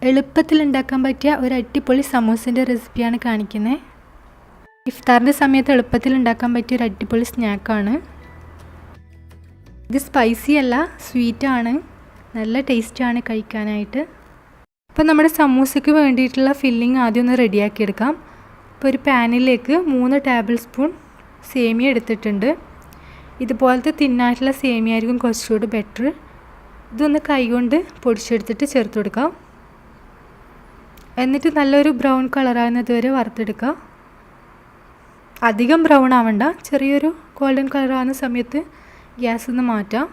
എളുപ്പത്തിൽ ഉണ്ടാക്കാൻ പറ്റിയ ഒരു അടിപൊളി സമൂസൻ്റെ റെസിപ്പിയാണ് കാണിക്കുന്നത്. ഇഫ്താറിൻ്റെ സമയത്ത് എളുപ്പത്തിൽ ഉണ്ടാക്കാൻ പറ്റിയ ഒരു അടിപൊളി സ്നാക്കാണ് ഇത്. സ്പൈസി അല്ല, സ്വീറ്റാണ്, നല്ല ടേസ്റ്റാണ് കഴിക്കാനായിട്ട്. അപ്പോൾ നമ്മുടെ സമൂസയ്ക്ക് വേണ്ടിയിട്ടുള്ള ഫില്ലിങ് ആദ്യം ഒന്ന് റെഡിയാക്കി എടുക്കാം. അപ്പോൾ ഒരു പാനിലേക്ക് 3 ടേബിൾ സ്പൂൺ സേമിയ എടുത്തിട്ടുണ്ട്. ഇതുപോലത്തെ തിന്നായിട്ടുള്ള സേമിയ ആയിരിക്കും കുറച്ചുകൂടി ബെറ്റർ. ഇതൊന്ന് കൈകൊണ്ട് പൊടിച്ചെടുത്തിട്ട് ചേർത്ത് കൊടുക്കാം. എന്നിട്ട് നല്ലൊരു ബ്രൗൺ കളറാകുന്നത് വരെ വറുത്തെടുക്കുക. അധികം ബ്രൗൺ ആവണ്ട, ചെറിയൊരു ഗോൾഡൻ കളറാകുന്ന സമയത്ത് ഗ്യാസിൽ നിന്ന് മാറ്റാം.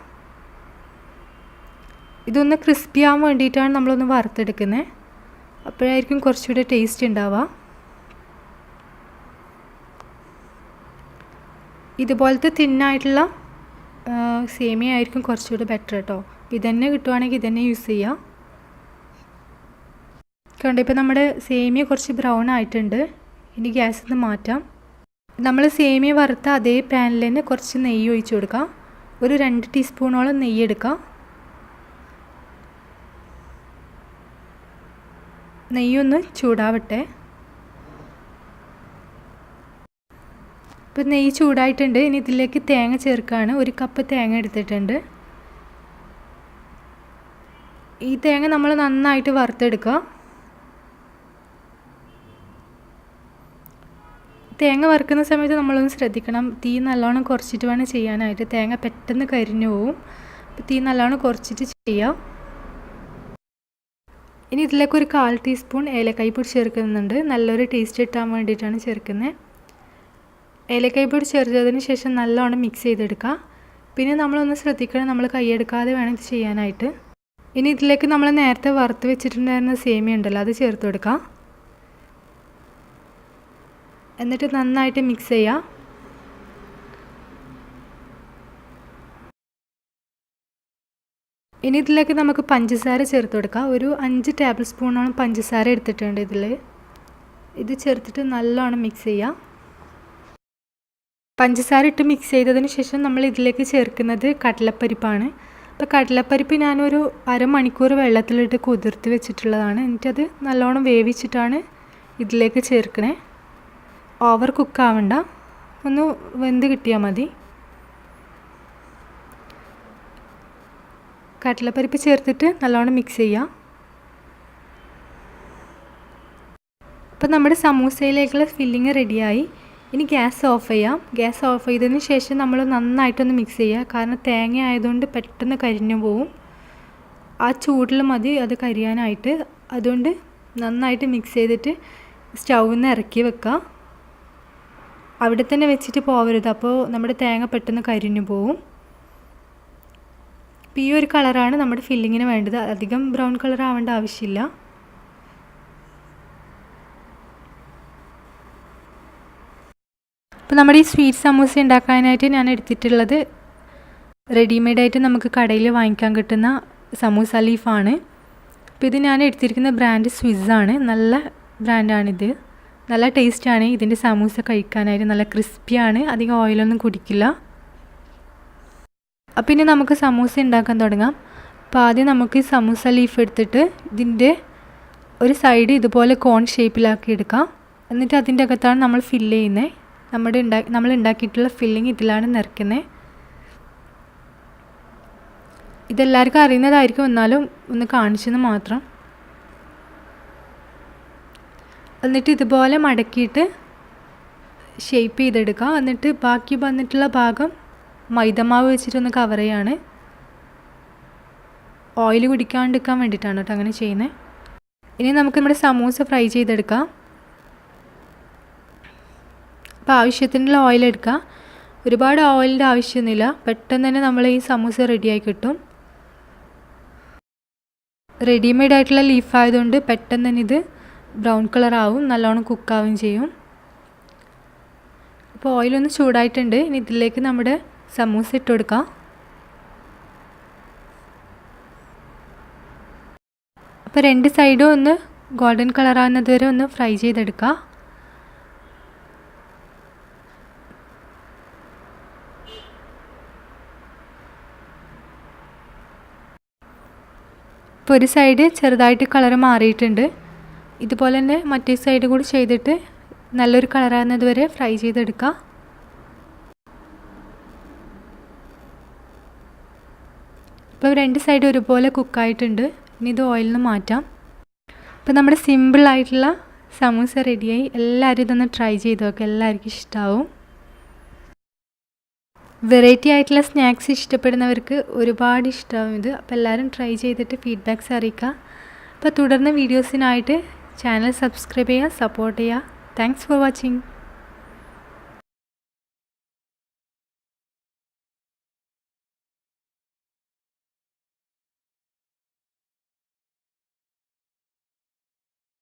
ഇതൊന്ന് ക്രിസ്പി ആവാൻ വേണ്ടിയിട്ടാണ് നമ്മളൊന്ന് വറുത്തെടുക്കുന്നത്. അപ്പോഴായിരിക്കും കുറച്ചുകൂടി ടേസ്റ്റ് ഉണ്ടാവുക. ഇതുപോലത്തെ തിന്നായിട്ടുള്ള സേമിയ ആയിരിക്കും കുറച്ചുകൂടി ബെറ്റർ കേട്ടോ. ഇതന്നെ കിട്ടുവാണെങ്കിൽ ഇതന്നെ യൂസ് ചെയ്യാം. കണ്ടോ, ഇപ്പോൾ നമ്മുടെ സേമിയ കുറച്ച് ബ്രൗൺ ആയിട്ടുണ്ട്. ഇനി ഗ്യാസിൽ നിന്ന് മാറ്റാം. നമ്മൾ സേമിയ വറുത്ത അതേ പാനിൽ തന്നെ കുറച്ച് നെയ്യ് ഒഴിച്ച് കൊടുക്കാം. ഒരു 2 ടീസ്പൂണോളം നെയ്യ് എടുക്കാം. നെയ്യൊന്ന് ചൂടാവട്ടെ. ഇപ്പോൾ നെയ്യ് ചൂടായിട്ടുണ്ട്. ഇനി ഇതിലേക്ക് തേങ്ങ ചേർക്കുകയാണ്. 1 കപ്പ് തേങ്ങ എടുത്തിട്ടുണ്ട്. ഈ തേങ്ങ നമ്മൾ നന്നായിട്ട് വറുത്തെടുക്കുക. തേങ്ങ വറുക്കുന്ന സമയത്ത് നമ്മളൊന്ന് ശ്രദ്ധിക്കണം, തീ നല്ലോണം കുറച്ചിട്ട് വേണം ചെയ്യാനായിട്ട്. തേങ്ങ പെട്ടെന്ന് കരിഞ്ഞു പോവും. അപ്പോൾ തീ നല്ലോണം കുറച്ചിട്ട് ചെയ്യാം. ഇനി ഇതിലേക്ക് ഒരു 1/4 ടീസ്പൂൺ ഏലക്കായ് പൊടി ചേർക്കുന്നുണ്ട്. നല്ലൊരു ടേസ്റ്റ് കിട്ടാൻ വേണ്ടിയിട്ടാണ് ചേർക്കുന്നത്. ഏലക്കായ് പൊടി ചേർത്തതിന് ശേഷം നല്ലോണം മിക്സ് ചെയ്തെടുക്കുക. പിന്നെ നമ്മളൊന്ന് ശ്രദ്ധിക്കണം, നമ്മൾ കൈയെടുക്കാതെ വേണം ഇത് ചെയ്യാനായിട്ട്. ഇനി ഇതിലേക്ക് നമ്മൾ നേരത്തെ വറുത്ത് വെച്ചിട്ടുണ്ടായിരുന്ന സേമിയ ഉണ്ടല്ലോ, അത് ചേർത്ത് കൊടുക്കാം. എന്നിട്ട് നന്നായിട്ട് മിക്സ് ചെയ്യുക. ഇനി ഇതിലേക്ക് നമുക്ക് പഞ്ചസാര ചേർത്ത് കൊടുക്കാം. ഒരു 5 ടേബിൾ സ്പൂണോളം പഞ്ചസാര എടുത്തിട്ടുണ്ട് ഇത് ചേർത്തിട്ട് നല്ലോണം മിക്സ് ചെയ്യാം. പഞ്ചസാര ഇട്ട് മിക്സ് ചെയ്തതിന് ശേഷം നമ്മൾ ഇതിലേക്ക് ചേർക്കുന്നത് കടലപ്പരിപ്പാണ്. അപ്പോൾ കടലപ്പരിപ്പ് ഞാനൊരു അരമണിക്കൂർ വെള്ളത്തിലിട്ട് കുതിർത്ത് വെച്ചിട്ടുള്ളതാണ്. എന്നിട്ടത് നല്ലോണം വേവിച്ചിട്ടാണ് ഇതിലേക്ക് ചേർക്കണേ. ഓവർ കുക്കാവണ്ട, ഒന്ന് വെന്ത് കിട്ടിയാൽ മതി. കടലപ്പരിപ്പ് ചേർത്തിട്ട് നല്ലോണം മിക്സ് ചെയ്യാം. അപ്പോൾ നമ്മുടെ സമൂസയിലേക്കുള്ള ഫില്ലിങ് റെഡിയായി. ഇനി ഗ്യാസ് ഓഫ് ചെയ്യാം. ഗ്യാസ് ഓഫ് ചെയ്തതിന് ശേഷം നമ്മൾ നന്നായിട്ടൊന്ന് മിക്സ് ചെയ്യുക. കാരണം തേങ്ങ ആയതുകൊണ്ട് പെട്ടെന്ന് കരിഞ്ഞു പോവും. ആ ചൂടിൽ മതി അത് കരിയാനായിട്ട്. അതുകൊണ്ട് നന്നായിട്ട് മിക്സ് ചെയ്തിട്ട് സ്റ്റൗവിൽ നിന്ന് ഇറക്കി വെക്കുക. അവിടെ തന്നെ വെച്ചിട്ട് പോവരുത്, അപ്പോൾ നമ്മുടെ തേങ്ങ പെട്ടെന്ന് കരിഞ്ഞു പോവും. അപ്പോൾ ഈ ഒരു കളറാണ് നമ്മുടെ ഫില്ലിങ്ങിന് വേണ്ടത്. അധികം ബ്രൗൺ കളർ ആവേണ്ട ആവശ്യമില്ല. അപ്പോൾ നമ്മുടെ ഈ സ്വീറ്റ് സമൂസ ഉണ്ടാക്കാനായിട്ട് ഞാൻ എടുത്തിട്ടുള്ളത് റെഡിമെയ്ഡായിട്ട് നമുക്ക് കടയിൽ വാങ്ങിക്കാൻ കിട്ടുന്ന സമൂസ ലീഫാണ്. അപ്പോൾ ഇത് ഞാൻ എടുത്തിരിക്കുന്ന ബ്രാൻഡ് സ്വിസ്സാണ്. നല്ല ബ്രാൻഡാണിത്. നല്ല ടേസ്റ്റാണ് ഇതിൻ്റെ സമൂസ കഴിക്കാനായിട്ട്. നല്ല ക്രിസ്പിയാണ്, അധികം ഓയിലൊന്നും കുടിക്കില്ല. അപ്പോൾ ഇനി നമുക്ക് സമൂസ ഉണ്ടാക്കാൻ തുടങ്ങാം. അപ്പോൾ ആദ്യം നമുക്ക് ഈ സമൂസ ലീഫ് എടുത്തിട്ട് ഇതിൻ്റെ ഒരു സൈഡ് ഇതുപോലെ കോൺ ഷേപ്പിലാക്കി എടുക്കാം. എന്നിട്ട് അതിൻ്റെ അകത്താണ് നമ്മൾ ഫില്ല് ചെയ്യുന്നത്. നമ്മൾ ഉണ്ടാക്കിയിട്ടുള്ള ഫില്ലിങ് ഇതിലാണ് നിറയ്ക്കുന്നത്. ഇതെല്ലാവർക്കും അറിയുന്നതായിരിക്കും, എന്നാലും ഒന്ന് കാണിച്ചെന്ന് മാത്രം. എന്നിട്ട് ഇതുപോലെ മടക്കിയിട്ട് ഷേപ്പ് ചെയ്തെടുക്കുക. എന്നിട്ട് ബാക്കി വന്നിട്ടുള്ള ഭാഗം മൈദമാവ് വെച്ചിട്ടൊന്ന് കവർ ചെയ്യാണ്. ഓയിൽ കുടിക്കാണ്ടിരിക്കാൻ വേണ്ടിയിട്ടാണ് കേട്ടോ അങ്ങനെ ചെയ്യുന്നത്. ഇനി നമുക്ക് നമ്മുടെ സമൂസ ഫ്രൈ ചെയ്തെടുക്കാം. അപ്പോൾ ആവശ്യത്തിനുള്ള ഓയിൽ എടുക്കുക. ഒരുപാട് ഓയിലിൻ്റെ ആവശ്യമൊന്നുമില്ല, പെട്ടെന്ന് തന്നെ നമ്മൾ ഈ സമൂസ റെഡിയായി കിട്ടും. റെഡിമെയ്ഡ് ആയിട്ടുള്ള ലീഫ് ആയതുകൊണ്ട് പെട്ടെന്ന് തന്നെ ഇത് ബ്രൗൺ കളറാവും, നല്ലോണം കുക്കാവുകയും ചെയ്യും. അപ്പോൾ ഓയിലൊന്ന് ചൂടായിട്ടുണ്ട്. ഇനി ഇതിലേക്ക് നമ്മുടെ സമൂസ ഇട്ട് കൊടുക്കാം. അപ്പോൾ 2 സൈഡും ഒന്ന് ഗോൾഡൻ കളറാകുന്നത് വരെ ഒന്ന് ഫ്രൈ ചെയ്തെടുക്കുക. ഇപ്പോൾ ഒരു സൈഡ് ചെറുതായിട്ട് കളർ മാറിയിട്ടുണ്ട്. ഇതുപോലെ തന്നെ മറ്റേ സൈഡ് കൂടി ചെയ്തിട്ട് നല്ലൊരു കളറാകുന്നത് വരെ ഫ്രൈ ചെയ്തെടുക്കുക. ഇപ്പോൾ 2 സൈഡ് ഒരുപോലെ കുക്കായിട്ടുണ്ട്. ഇനി ഇത് ഓയിലിൽ നിന്ന് മാറ്റാം. ഇപ്പോൾ നമ്മുടെ സിമ്പിളായിട്ടുള്ള സമൂസ റെഡിയായി. എല്ലാവരും ഇതൊന്ന് ട്രൈ ചെയ്ത് നോക്കുക, എല്ലാവർക്കും ഇഷ്ടമാവും. വെറൈറ്റി ആയിട്ടുള്ള സ്നാക്സ് ഇഷ്ടപ്പെടുന്നവർക്ക് ഒരുപാട് ഇഷ്ടമാവും ഇത്. അപ്പോൾ എല്ലാവരും ട്രൈ ചെയ്തിട്ട് ഫീഡ്ബാക്ക്സ് അറിയിക്കുക. അപ്പോൾ തുടർന്ന് വീഡിയോസിനായിട്ട് ചാനൽ സബ്സ്ക്രൈബ് ചെയ്യുക, സപ്പോർട്ട് ചെയ്യുക. Thanks for watching.